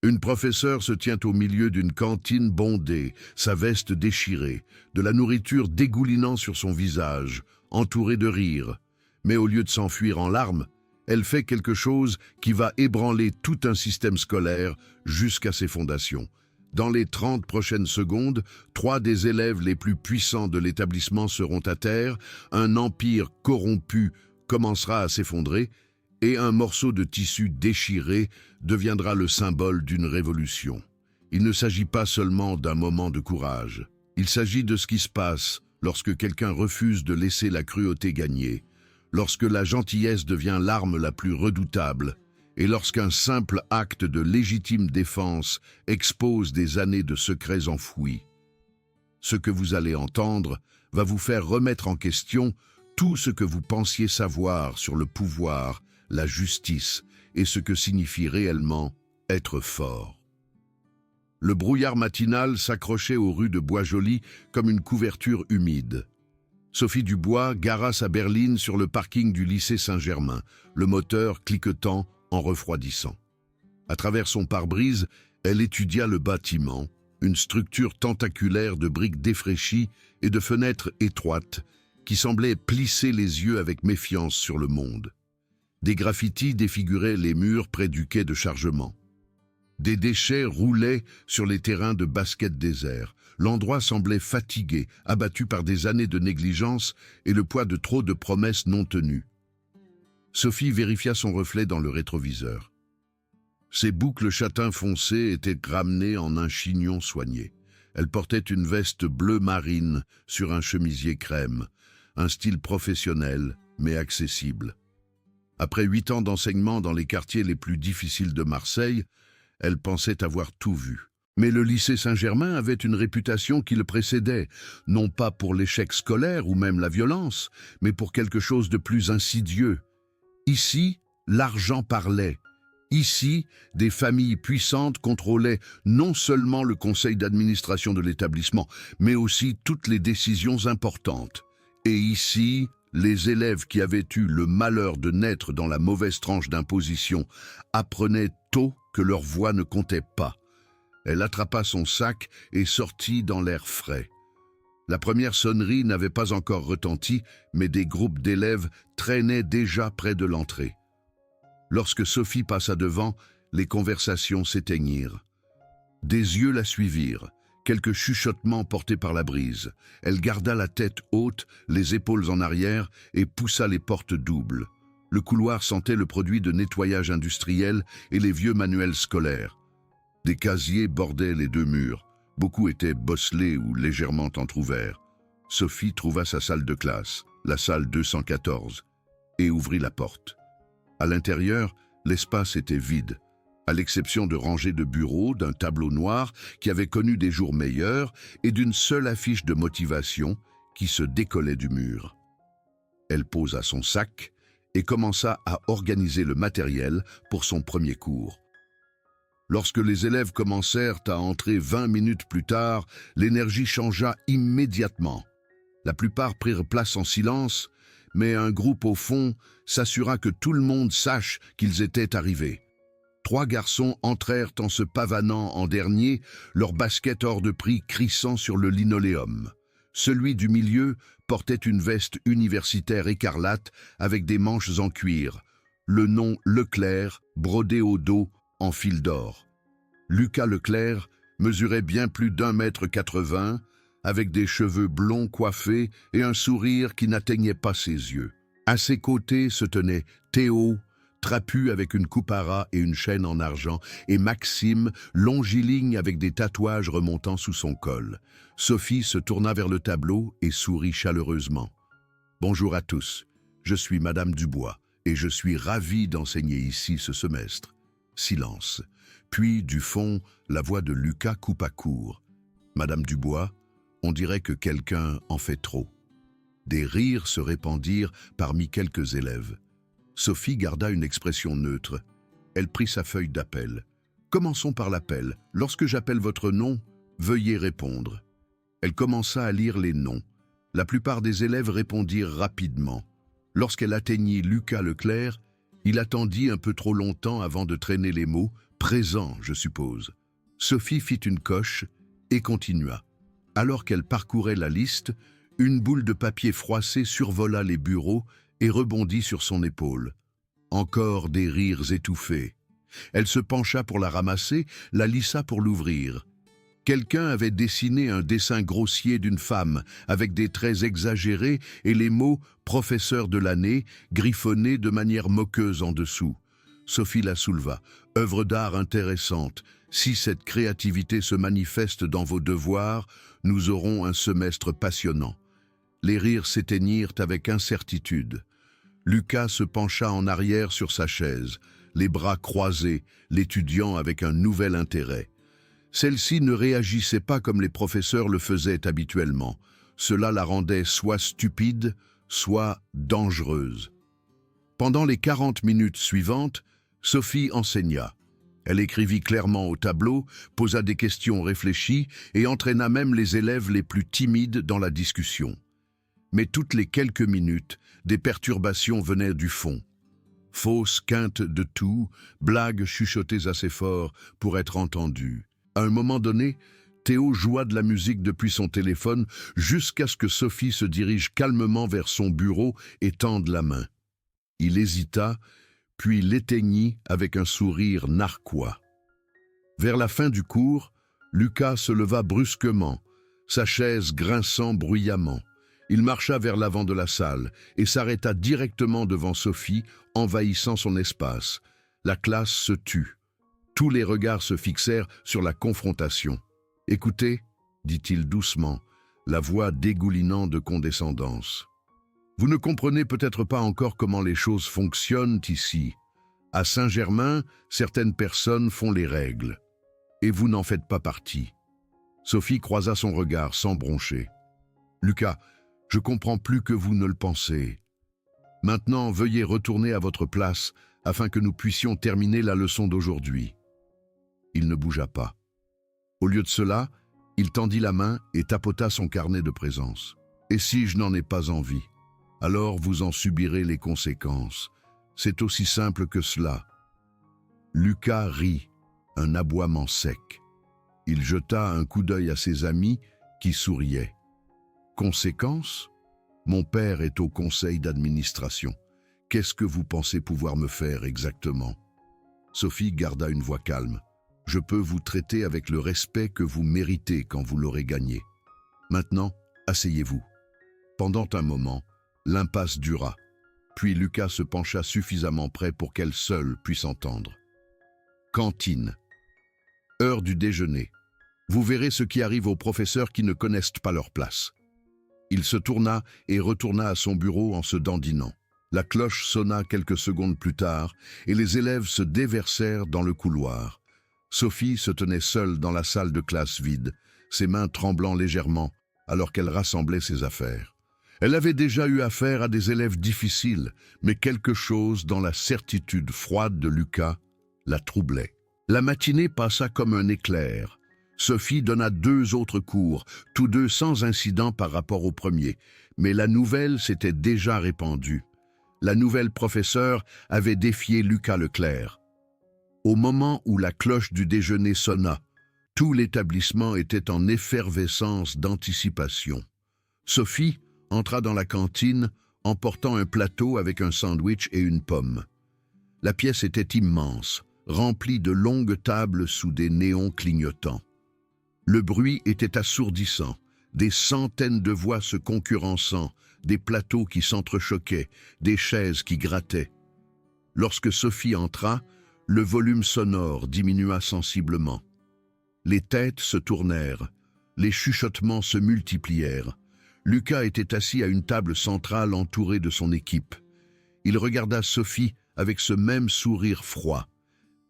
Une professeure se tient au milieu d'une cantine bondée, sa veste déchirée, de la nourriture dégoulinant sur son visage, entourée de rires. Mais au lieu de s'enfuir en larmes, elle fait quelque chose qui va ébranler tout un système scolaire jusqu'à ses fondations. Dans les 30 prochaines secondes, 3 des élèves les plus puissants de l'établissement seront à terre, un empire corrompu commencera à s'effondrer, et un morceau de tissu déchiré deviendra le symbole d'une révolution. Il ne s'agit pas seulement d'un moment de courage. Il s'agit de ce qui se passe lorsque quelqu'un refuse de laisser la cruauté gagner, lorsque la gentillesse devient l'arme la plus redoutable, et lorsqu'un simple acte de légitime défense expose des années de secrets enfouis. Ce que vous allez entendre va vous faire remettre en question tout ce que vous pensiez savoir sur le pouvoir, la justice et ce que signifie réellement être fort. Le brouillard matinal s'accrochait aux rues de Bois-Joli comme une couverture humide. Sophie Dubois gara sa berline sur le parking du lycée Saint-Germain, le moteur cliquetant en refroidissant. À travers son pare-brise, elle étudia le bâtiment, une structure tentaculaire de briques défraîchies et de fenêtres étroites qui semblaient plisser les yeux avec méfiance sur le monde. Des graffitis défiguraient les murs près du quai de chargement. Des déchets roulaient sur les terrains de basket déserts. L'endroit semblait fatigué, abattu par des années de négligence et le poids de trop de promesses non tenues. Sophie vérifia son reflet dans le rétroviseur. Ses boucles châtain foncé étaient ramenées en un chignon soigné. Elle portait une veste bleu marine sur un chemisier crème, un style professionnel mais accessible. Après 8 ans d'enseignement dans les quartiers les plus difficiles de Marseille, elle pensait avoir tout vu. Mais le lycée Saint-Germain avait une réputation qui le précédait, non pas pour l'échec scolaire ou même la violence, mais pour quelque chose de plus insidieux. Ici, l'argent parlait. Ici, des familles puissantes contrôlaient non seulement le conseil d'administration de l'établissement, mais aussi toutes les décisions importantes. Et ici, les élèves qui avaient eu le malheur de naître dans la mauvaise tranche d'imposition apprenaient tôt que leur voix ne comptait pas. Elle attrapa son sac et sortit dans l'air frais. La première sonnerie n'avait pas encore retenti, mais des groupes d'élèves traînaient déjà près de l'entrée. Lorsque Sophie passa devant, les conversations s'éteignirent. Des yeux la suivirent, quelques chuchotements portés par la brise. Elle garda la tête haute, les épaules en arrière et poussa les portes doubles. Le couloir sentait le produit de nettoyage industriel et les vieux manuels scolaires. Des casiers bordaient les 2 murs. Beaucoup étaient bosselés ou légèrement entr'ouverts. Sophie trouva sa salle de classe, la salle 214, et ouvrit la porte. À l'intérieur, l'espace était vide, à l'exception de rangées de bureaux, d'un tableau noir qui avait connu des jours meilleurs et d'une seule affiche de motivation qui se décollait du mur. Elle posa son sac et commença à organiser le matériel pour son premier cours. Lorsque les élèves commencèrent à entrer 20 minutes plus tard, l'énergie changea immédiatement. La plupart prirent place en silence, mais un groupe au fond s'assura que tout le monde sache qu'ils étaient arrivés. 3 garçons entrèrent en se pavanant en dernier, leurs baskets hors de prix crissant sur le linoléum. Celui du milieu portait une veste universitaire écarlate avec des manches en cuir, le nom Leclerc brodé au dos en fil d'or. Lucas Leclerc mesurait bien plus d'1,80 m, avec des cheveux blonds coiffés et un sourire qui n'atteignait pas ses yeux. À ses côtés se tenaient Théo, trapu avec une coupe à ras et une chaîne en argent, et Maxime, longiligne avec des tatouages remontant sous son col. Sophie se tourna vers le tableau et sourit chaleureusement. « Bonjour à tous, je suis Madame Dubois et je suis ravie d'enseigner ici ce semestre. » Silence. Puis, du fond, la voix de Lucas coupa court. « Madame Dubois, on dirait que quelqu'un en fait trop. » Des rires se répandirent parmi quelques élèves. Sophie garda une expression neutre. Elle prit sa feuille d'appel. « Commençons par l'appel. Lorsque j'appelle votre nom, veuillez répondre. » Elle commença à lire les noms. La plupart des élèves répondirent rapidement. Lorsqu'elle atteignit Lucas Leclerc, il attendit un peu trop longtemps avant de traîner les mots, Présent, je suppose. Sophie fit une coche et continua. Alors qu'elle parcourait la liste, une boule de papier froissé survola les bureaux et rebondit sur son épaule. Encore des rires étouffés. Elle se pencha pour la ramasser, la lissa pour l'ouvrir. Quelqu'un avait dessiné un dessin grossier d'une femme, avec des traits exagérés et les mots « professeur de l'année » griffonnés de manière moqueuse en dessous. Sophie la souleva. « Œuvre d'art intéressante. Si cette créativité se manifeste dans vos devoirs, nous aurons un semestre passionnant. » Les rires s'éteignirent avec incertitude. Lucas se pencha en arrière sur sa chaise, les bras croisés, l'étudiant avec un nouvel intérêt. Celle-ci ne réagissait pas comme les professeurs le faisaient habituellement. Cela la rendait soit stupide, soit dangereuse. Pendant les 40 minutes suivantes, Sophie enseigna. Elle écrivit clairement au tableau, posa des questions réfléchies et entraîna même les élèves les plus timides dans la discussion. Mais toutes les quelques minutes, des perturbations venaient du fond. Fausses quintes de tout, blagues chuchotées assez fort pour être entendues. À un moment donné, Théo joua de la musique depuis son téléphone jusqu'à ce que Sophie se dirige calmement vers son bureau et tende la main. Il hésita, puis l'éteignit avec un sourire narquois. Vers la fin du cours, Lucas se leva brusquement, sa chaise grinçant bruyamment. Il marcha vers l'avant de la salle et s'arrêta directement devant Sophie, envahissant son espace. La classe se tut. Tous les regards se fixèrent sur la confrontation. « Écoutez, » dit-il doucement, la voix dégoulinant de condescendance. « Vous ne comprenez peut-être pas encore comment les choses fonctionnent ici. À Saint-Germain, certaines personnes font les règles. Et vous n'en faites pas partie. » Sophie croisa son regard sans broncher. « Lucas, je comprends plus que vous ne le pensez. Maintenant, veuillez retourner à votre place afin que nous puissions terminer la leçon d'aujourd'hui. » Il ne bougea pas. Au lieu de cela, il tendit la main et tapota son carnet de présence. « Et si je n'en ai pas envie? Alors vous en subirez les conséquences. C'est aussi simple que cela. » Lucas rit, un aboiement sec. Il jeta un coup d'œil à ses amis qui souriaient. « Conséquences? Mon père est au conseil d'administration. Qu'est-ce que vous pensez pouvoir me faire exactement? » Sophie garda une voix calme. « Je peux vous traiter avec le respect que vous méritez quand vous l'aurez gagné. Maintenant, asseyez-vous. » Pendant un moment, l'impasse dura. Puis Lucas se pencha suffisamment près pour qu'elle seule puisse entendre. Cantine. Heure du déjeuner. Vous verrez ce qui arrive aux professeurs qui ne connaissent pas leur place. Il se tourna et retourna à son bureau en se dandinant. La cloche sonna quelques secondes plus tard et les élèves se déversèrent dans le couloir. Sophie se tenait seule dans la salle de classe vide, ses mains tremblant légèrement alors qu'elle rassemblait ses affaires. Elle avait déjà eu affaire à des élèves difficiles, mais quelque chose dans la certitude froide de Lucas la troublait. La matinée passa comme un éclair. Sophie donna 2 autres cours, tous deux sans incident par rapport au premier, mais la nouvelle s'était déjà répandue. La nouvelle professeure avait défié Lucas Leclerc. Au moment où la cloche du déjeuner sonna, tout l'établissement était en effervescence d'anticipation. Sophie entra dans la cantine en portant un plateau avec un sandwich et une pomme. La pièce était immense, remplie de longues tables sous des néons clignotants. Le bruit était assourdissant, des centaines de voix se concurrençant, des plateaux qui s'entrechoquaient, des chaises qui grattaient. Lorsque Sophie entra, le volume sonore diminua sensiblement. Les têtes se tournèrent, les chuchotements se multiplièrent. Lucas était assis à une table centrale entouré de son équipe. Il regarda Sophie avec ce même sourire froid.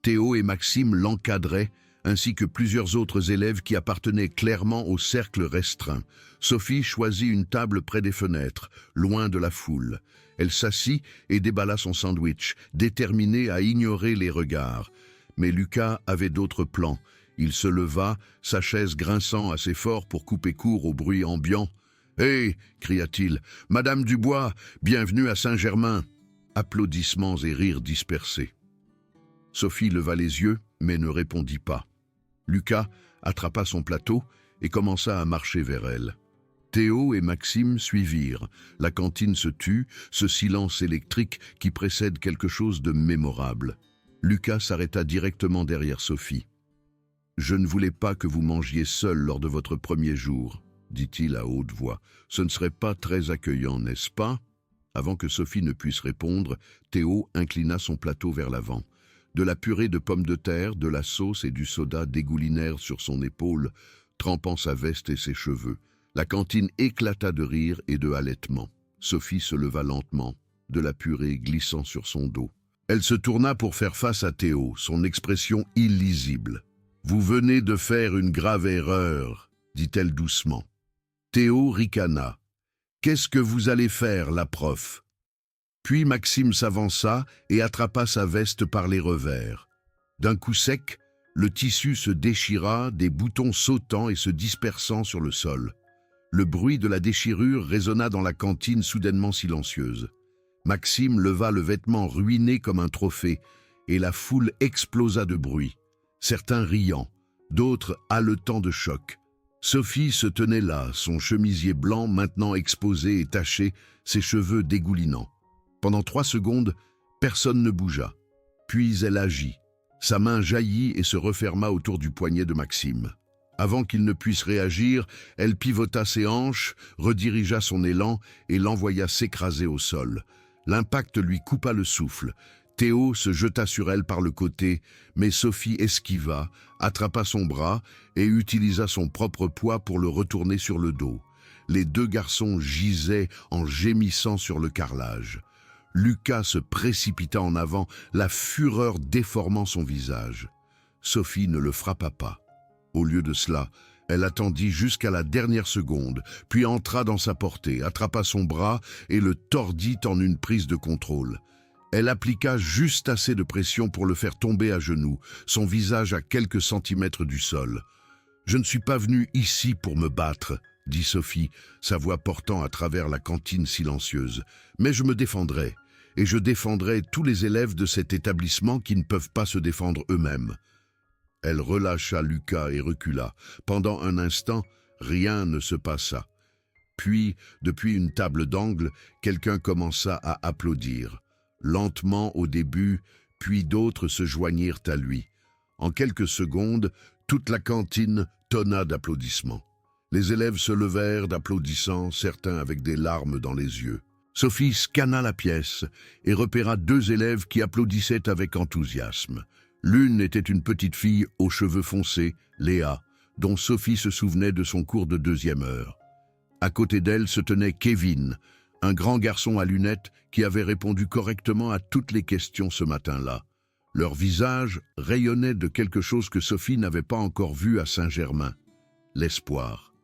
Théo et Maxime l'encadraient, ainsi que plusieurs autres élèves qui appartenaient clairement au cercle restreint. Sophie choisit une table près des fenêtres, loin de la foule. Elle s'assit et déballa son sandwich, déterminée à ignorer les regards. Mais Lucas avait d'autres plans. Il se leva, sa chaise grinçant assez fort pour couper court au bruit ambiant. « Hé !» cria-t-il. « Madame Dubois, bienvenue à Saint-Germain !» Applaudissements et rires dispersés. Sophie leva les yeux, mais ne répondit pas. Lucas attrapa son plateau et commença à marcher vers elle. Théo et Maxime suivirent. La cantine se tut, ce silence électrique qui précède quelque chose de mémorable. Lucas s'arrêta directement derrière Sophie. « Je ne voulais pas que vous mangiez seul lors de votre premier jour, » dit-il à haute voix. « Ce ne serait pas très accueillant, n'est-ce pas ?» Avant que Sophie ne puisse répondre, Théo inclina son plateau vers l'avant. De la purée de pommes de terre, de la sauce et du soda dégoulinèrent sur son épaule, trempant sa veste et ses cheveux. La cantine éclata de rire et de halètements. Sophie se leva lentement, de la purée glissant sur son dos. Elle se tourna pour faire face à Théo, son expression illisible. « Vous venez de faire une grave erreur, » dit-elle doucement. Théo ricana. « Qu'est-ce que vous allez faire, la prof ?» Puis Maxime s'avança et attrapa sa veste par les revers. D'un coup sec, le tissu se déchira, des boutons sautant et se dispersant sur le sol. Le bruit de la déchirure résonna dans la cantine soudainement silencieuse. Maxime leva le vêtement ruiné comme un trophée, et la foule explosa de bruit. Certains riant, d'autres haletant de choc. Sophie se tenait là, son chemisier blanc maintenant exposé et taché, ses cheveux dégoulinants. Pendant 3 secondes, personne ne bougea. Puis elle agit. Sa main jaillit et se referma autour du poignet de Maxime. Avant qu'il ne puisse réagir, elle pivota ses hanches, redirigea son élan et l'envoya s'écraser au sol. L'impact lui coupa le souffle. Théo se jeta sur elle par le côté, mais Sophie esquiva, attrapa son bras et utilisa son propre poids pour le retourner sur le dos. Les 2 garçons gisaient en gémissant sur le carrelage. Lucas se précipita en avant, la fureur déformant son visage. Sophie ne le frappa pas. Au lieu de cela, elle attendit jusqu'à la dernière seconde, puis entra dans sa portée, attrapa son bras et le tordit en une prise de contrôle. Elle appliqua juste assez de pression pour le faire tomber à genoux, son visage à quelques centimètres du sol. « Je ne suis pas venue ici pour me battre, » dit Sophie, sa voix portant à travers la cantine silencieuse. « Mais je me défendrai, et je défendrai tous les élèves de cet établissement qui ne peuvent pas se défendre eux-mêmes. » Elle relâcha Lucas et recula. Pendant un instant, rien ne se passa. Puis, depuis une table d'angle, quelqu'un commença à applaudir. Lentement au début, puis d'autres se joignirent à lui. En quelques secondes, toute la cantine tonna d'applaudissements. Les élèves se levèrent d'applaudissant, certains avec des larmes dans les yeux. Sophie scanna la pièce et repéra 2 élèves qui applaudissaient avec enthousiasme. L'une était une petite fille aux cheveux foncés, Léa, dont Sophie se souvenait de son cours de 2e heure. À côté d'elle se tenait Kevin, un grand garçon à lunettes qui avait répondu correctement à toutes les questions ce matin-là. Leur visage rayonnait de quelque chose que Sophie n'avait pas encore vu à Saint-Germain, l'espoir.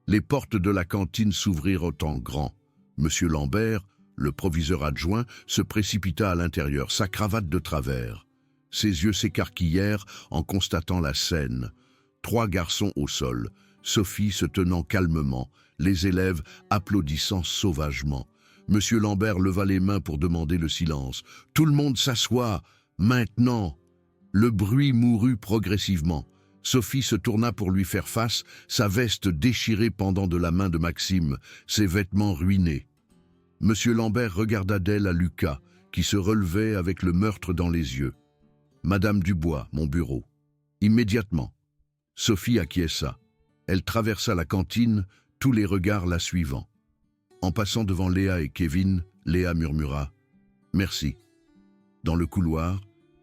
Les portes de la cantine s'ouvrirent en grand. Monsieur Lambert, le proviseur adjoint, se précipita à l'intérieur, sa cravate de travers. Ses yeux s'écarquillèrent en constatant la scène. 3 garçons au sol, Sophie se tenant calmement, les élèves applaudissant sauvagement. Monsieur Lambert leva les mains pour demander le silence. « Tout le monde s'assoit, maintenant !» Le bruit mourut progressivement. Sophie se tourna pour lui faire face, sa veste déchirée pendant de la main de Maxime, ses vêtements ruinés. Monsieur Lambert regarda d'elle à Lucas, qui se relevait avec le meurtre dans les yeux. « Madame Dubois, mon bureau. » Immédiatement. Sophie acquiesça. Elle traversa la cantine, tous les regards la suivant. En passant devant Léa et Kevin, Léa murmura « Merci ». Dans le couloir,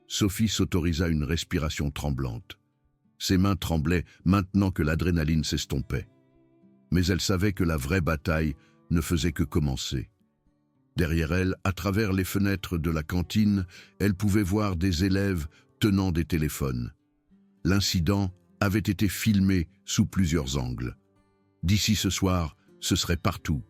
Sophie s'autorisa une respiration tremblante. Ses mains tremblaient maintenant que l'adrénaline s'estompait. Mais elle savait que la vraie bataille ne faisait que commencer. Derrière elle, à travers les fenêtres de la cantine, elle pouvait voir des élèves tenant des téléphones. L'incident avait été filmé sous plusieurs angles. D'ici ce soir, ce serait partout.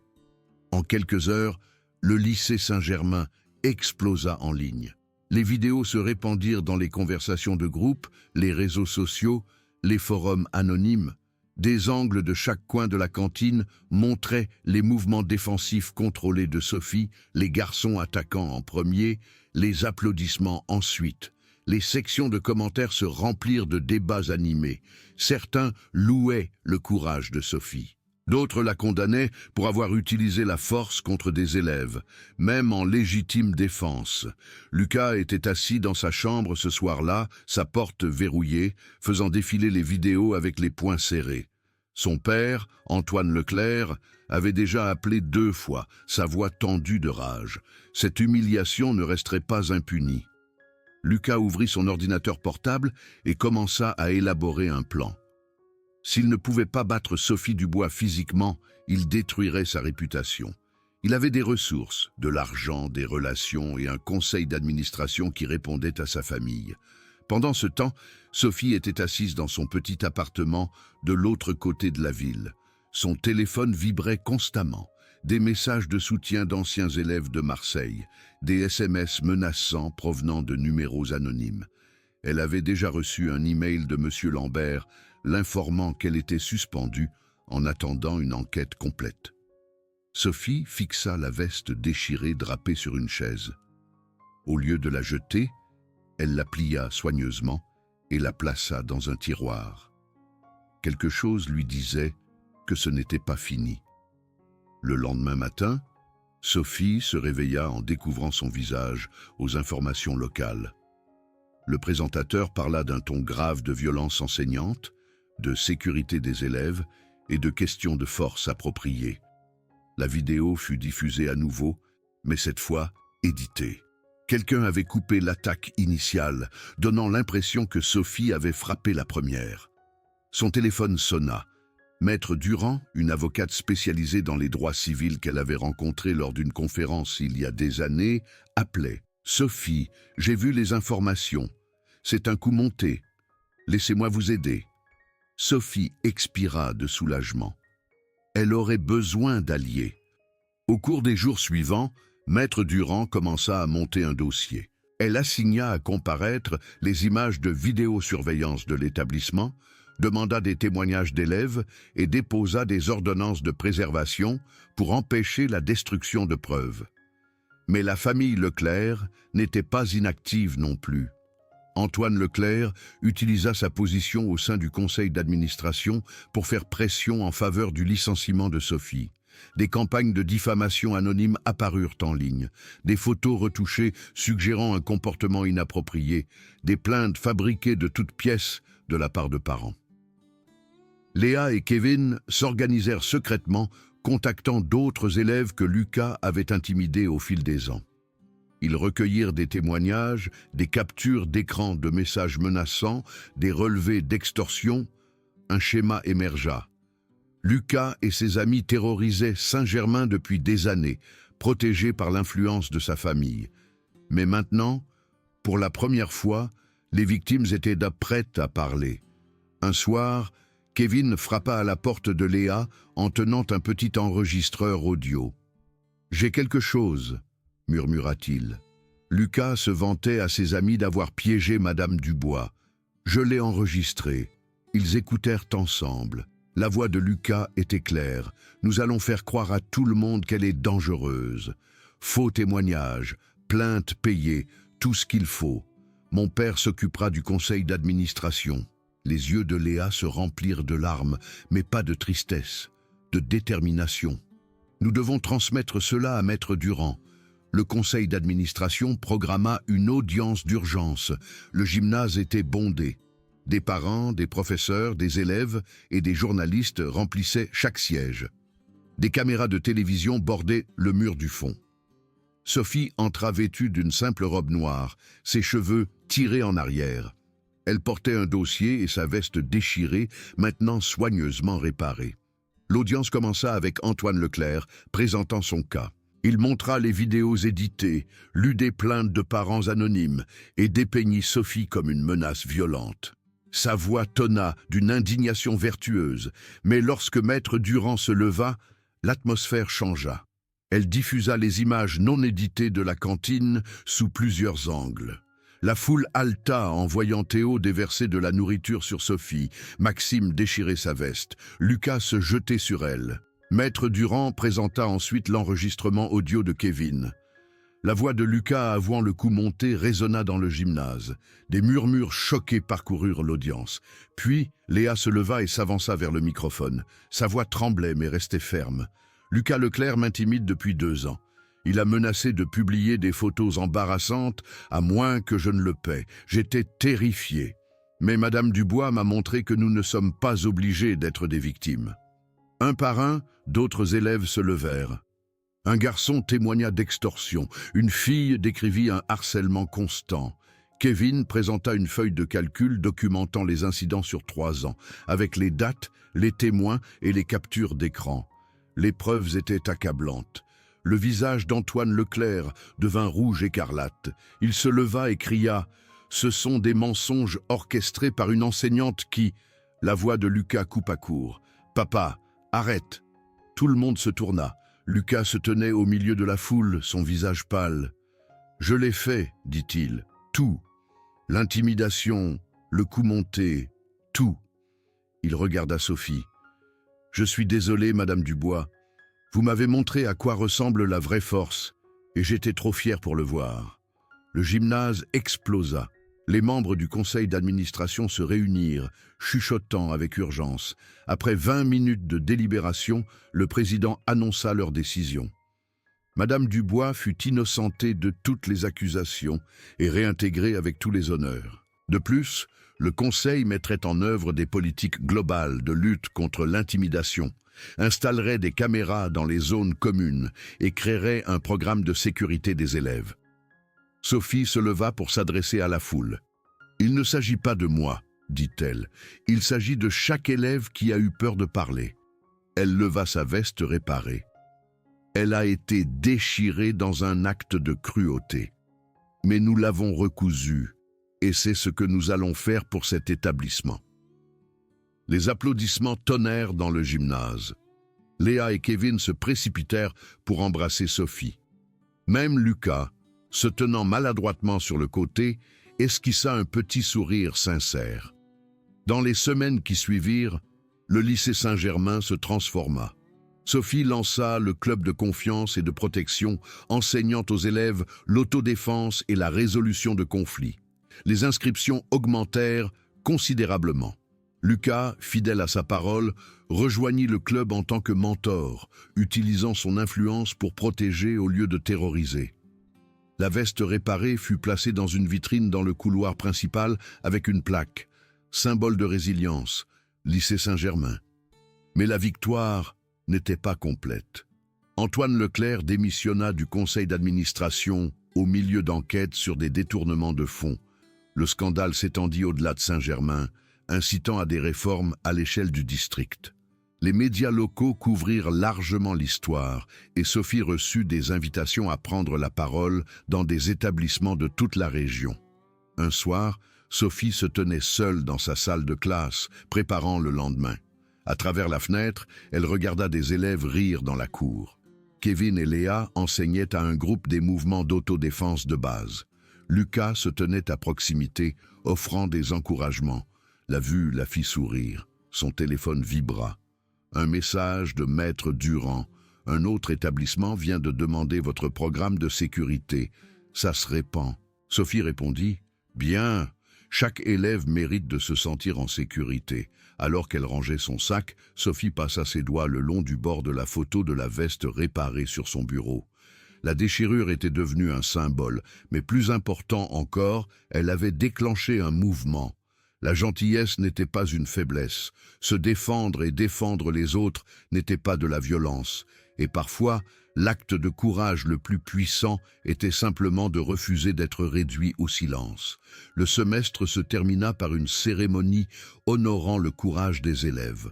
En quelques heures, le lycée Saint-Germain explosa en ligne. Les vidéos se répandirent dans les conversations de groupe, les réseaux sociaux, les forums anonymes. Des angles de chaque coin de la cantine montraient les mouvements défensifs contrôlés de Sophie, les garçons attaquant en premier, les applaudissements ensuite. Les sections de commentaires se remplirent de débats animés. Certains louaient le courage de Sophie. D'autres la condamnaient pour avoir utilisé la force contre des élèves, même en légitime défense. Lucas était assis dans sa chambre ce soir-là, sa porte verrouillée, faisant défiler les vidéos avec les poings serrés. Son père, Antoine Leclerc, avait déjà appelé 2 fois, sa voix tendue de rage. Cette humiliation ne resterait pas impunie. Lucas ouvrit son ordinateur portable et commença à élaborer un plan. S'il ne pouvait pas battre Sophie Dubois physiquement, il détruirait sa réputation. Il avait des ressources, de l'argent, des relations et un conseil d'administration qui répondait à sa famille. Pendant ce temps, Sophie était assise dans son petit appartement de l'autre côté de la ville. Son téléphone vibrait constamment. Des messages de soutien d'anciens élèves de Marseille, des SMS menaçants provenant de numéros anonymes. Elle avait déjà reçu un email de M. Lambert l'informant qu'elle était suspendue en attendant une enquête complète. Sophie fixa la veste déchirée drapée sur une chaise. Au lieu de la jeter, elle la plia soigneusement et la plaça dans un tiroir. Quelque chose lui disait que ce n'était pas fini. Le lendemain matin, Sophie se réveilla en découvrant son visage aux informations locales. Le présentateur parla d'un ton grave de violence enseignante, de sécurité des élèves et de questions de force appropriées. La vidéo fut diffusée à nouveau, mais cette fois éditée. Quelqu'un avait coupé l'attaque initiale, donnant l'impression que Sophie avait frappé la première. Son téléphone sonna. Maître Durand, une avocate spécialisée dans les droits civils qu'elle avait rencontrée lors d'une conférence il y a des années, appelait. « Sophie, j'ai vu les informations. C'est un coup monté. Laissez-moi vous aider. » Sophie expira de soulagement. Elle aurait besoin d'alliés. Au cours des jours suivants, Maître Durand commença à monter un dossier. Elle assigna à comparaître les images de vidéosurveillance de l'établissement, demanda des témoignages d'élèves et déposa des ordonnances de préservation pour empêcher la destruction de preuves. Mais la famille Leclerc n'était pas inactive non plus. Antoine Leclerc utilisa sa position au sein du conseil d'administration pour faire pression en faveur du licenciement de Sophie. Des campagnes de diffamation anonyme apparurent en ligne, des photos retouchées suggérant un comportement inapproprié, des plaintes fabriquées de toutes pièces de la part de parents. Léa et Kevin s'organisèrent secrètement, contactant d'autres élèves que Lucas avait intimidés au fil des ans. Ils recueillirent des témoignages, des captures d'écran de messages menaçants, des relevés d'extorsion. Un schéma émergea. Lucas et ses amis terrorisaient Saint-Germain depuis des années, protégés par l'influence de sa famille. Mais maintenant, pour la première fois, les victimes étaient prêtes à parler. Un soir, Kevin frappa à la porte de Léa en tenant un petit enregistreur audio. « J'ai quelque chose », murmura-t-il. Lucas se vantait à ses amis d'avoir piégé Madame Dubois. Je l'ai enregistré. Ils écoutèrent ensemble. La voix de Lucas était claire. Nous allons faire croire à tout le monde qu'elle est dangereuse. Faux témoignages, plaintes payées, tout ce qu'il faut. Mon père s'occupera du conseil d'administration. Les yeux de Léa se remplirent de larmes, mais pas de tristesse, de détermination. Nous devons transmettre cela à Maître Durand. Le conseil d'administration programma une audience d'urgence. Le gymnase était bondé. Des parents, des professeurs, des élèves et des journalistes remplissaient chaque siège. Des caméras de télévision bordaient le mur du fond. Sophie entra vêtue d'une simple robe noire, ses cheveux tirés en arrière. Elle portait un dossier et sa veste déchirée, maintenant soigneusement réparée. L'audience commença avec Antoine Leclerc, présentant son cas. Il montra les vidéos éditées, lut des plaintes de parents anonymes et dépeignit Sophie comme une menace violente. Sa voix tonna d'une indignation vertueuse, mais lorsque Maître Durand se leva, l'atmosphère changea. Elle diffusa les images non éditées de la cantine sous plusieurs angles. La foule haleta en voyant Théo déverser de la nourriture sur Sophie, Maxime déchirer sa veste, Lucas se jeter sur elle. Maître Durand présenta ensuite l'enregistrement audio de Kevin. La voix de Lucas avouant le coup monté résonna dans le gymnase. Des murmures choqués parcoururent l'audience. Puis, Léa se leva et s'avança vers le microphone. Sa voix tremblait mais restait ferme. « Lucas Leclerc m'intimide depuis 2 ans. Il a menacé de publier des photos embarrassantes à moins que je ne le paie. J'étais terrifié. Mais Madame Dubois m'a montré que nous ne sommes pas obligés d'être des victimes. » Un par un, d'autres élèves se levèrent. Un garçon témoigna d'extorsion. Une fille décrivit un harcèlement constant. Kevin présenta une feuille de calcul documentant les incidents sur 3 ans, avec les dates, les témoins et les captures d'écran. Les preuves étaient accablantes. Le visage d'Antoine Leclerc devint rouge écarlate. Il se leva et cria « Ce sont des mensonges orchestrés par une enseignante qui… » La voix de Lucas coupa court. « Papa, arrête !» Tout le monde se tourna. Lucas se tenait au milieu de la foule, son visage pâle. « Je l'ai fait, dit-il, tout. L'intimidation, le coup monté, tout. » Il regarda Sophie. « Je suis désolé, Madame Dubois. Vous m'avez montré à quoi ressemble la vraie force, et j'étais trop fier pour le voir. » Le gymnase explosa. Les membres du conseil d'administration se réunirent, chuchotant avec urgence. Après 20 minutes de délibération, le président annonça leur décision. Madame Dubois fut innocentée de toutes les accusations et réintégrée avec tous les honneurs. De plus, le conseil mettrait en œuvre des politiques globales de lutte contre l'intimidation, installerait des caméras dans les zones communes et créerait un programme de sécurité des élèves. Sophie se leva pour s'adresser à la foule. « Il ne s'agit pas de moi, dit-elle. Il s'agit de chaque élève qui a eu peur de parler. » Elle leva sa veste réparée. Elle a été déchirée dans un acte de cruauté. Mais nous l'avons recousue, et c'est ce que nous allons faire pour cet établissement. Les applaudissements tonnèrent dans le gymnase. Léa et Kevin se précipitèrent pour embrasser Sophie. Même Lucas, se tenant maladroitement sur le côté, esquissa un petit sourire sincère. Dans les semaines qui suivirent, le lycée Saint-Germain se transforma. Sophie lança le club de confiance et de protection, enseignant aux élèves l'autodéfense et la résolution de conflits. Les inscriptions augmentèrent considérablement. Lucas, fidèle à sa parole, rejoignit le club en tant que mentor, utilisant son influence pour protéger au lieu de terroriser. La veste réparée fut placée dans une vitrine dans le couloir principal avec une plaque, symbole de résilience, lycée Saint-Germain. Mais la victoire n'était pas complète. Antoine Leclerc démissionna du conseil d'administration au milieu d'enquêtes sur des détournements de fonds. Le scandale s'étendit au-delà de Saint-Germain, incitant à des réformes à l'échelle du district. Les médias locaux couvrirent largement l'histoire et Sophie reçut des invitations à prendre la parole dans des établissements de toute la région. Un soir, Sophie se tenait seule dans sa salle de classe, préparant le lendemain. À travers la fenêtre, elle regarda des élèves rire dans la cour. Kevin et Léa enseignaient à un groupe des mouvements d'autodéfense de base. Lucas se tenait à proximité, offrant des encouragements. La vue la fit sourire. Son téléphone vibra. Un message de Maître Durand. Un autre établissement vient de demander votre programme de sécurité. Ça se répand. Sophie répondit « Bien, chaque élève mérite de se sentir en sécurité. » Alors qu'elle rangeait son sac, Sophie passa ses doigts le long du bord de la photo de la veste réparée sur son bureau. La déchirure était devenue un symbole, mais plus important encore, elle avait déclenché un mouvement. La gentillesse n'était pas une faiblesse. Se défendre et défendre les autres n'était pas de la violence. Et parfois, l'acte de courage le plus puissant était simplement de refuser d'être réduit au silence. Le semestre se termina par une cérémonie honorant le courage des élèves.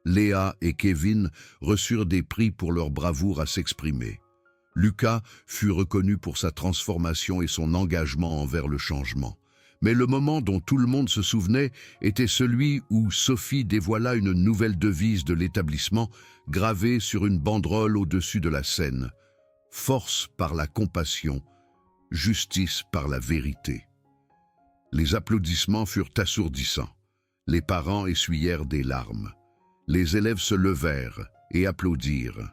Léa et Kevin reçurent des prix pour leur bravoure à s'exprimer. Lucas fut reconnu pour sa transformation et son engagement envers le changement. Mais le moment dont tout le monde se souvenait était celui où Sophie dévoila une nouvelle devise de l'établissement gravée sur une banderole au-dessus de la scène. « Force par la compassion, justice par la vérité ». Les applaudissements furent assourdissants. Les parents essuyèrent des larmes. Les élèves se levèrent et applaudirent.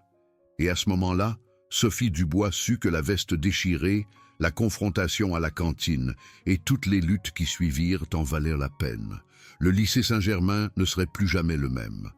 Et à ce moment-là, Sophie Dubois sut que la veste déchirée, la confrontation à la cantine et toutes les luttes qui suivirent en valèrent la peine. Le lycée Saint-Germain ne serait plus jamais le même.